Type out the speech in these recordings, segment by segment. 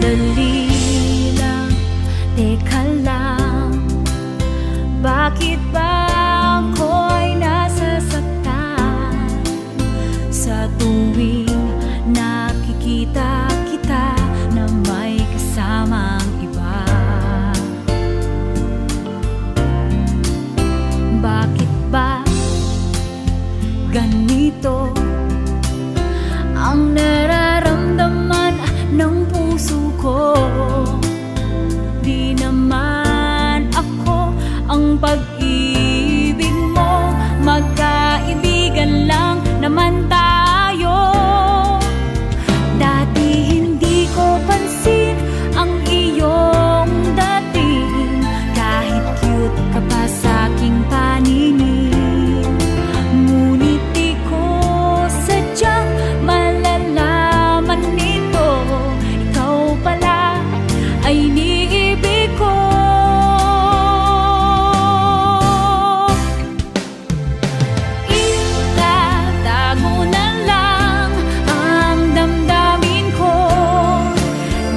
Sandali lang, teka lang, bakit ba ako'y nasasaktan sa tuwing nakikita kita na may kasamang iba? Bakit ba ganito ang nararamdaman ng puso ko? Di naman ako ang pag-ibig mo, magkaibigan lang naman tayo. Dati hindi ko pansin ang iyong dating, kahit cute ka pa sa'king paningin. Ngunit di ko sadyang malalaman nito, ikaw pala ay iniibig ko. Itatago na lang ang damdamin ko,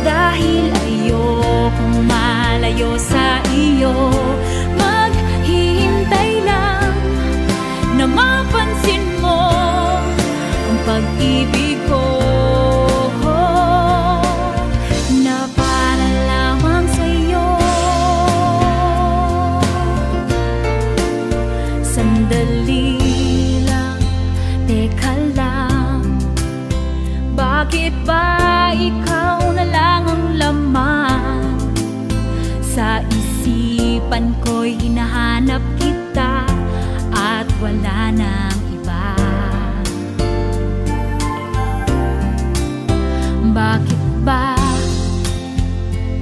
dahil ayokong malayo sa iyo. Maghihintay lang na mapansin mo ang pag-ibig ko, na para lamang sa'yo. Sandali lang, teka lang, bakit ba ikaw na lang ang laman sa isipan ko'y hinahanap kita at wala nang iba? Bakit ba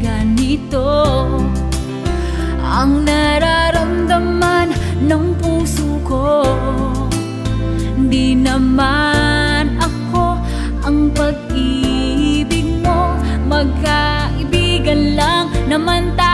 ganito ang nararamdaman ng puso ko? Di naman ako ang pag-ibig mo, magkaibigan lang naman tayo.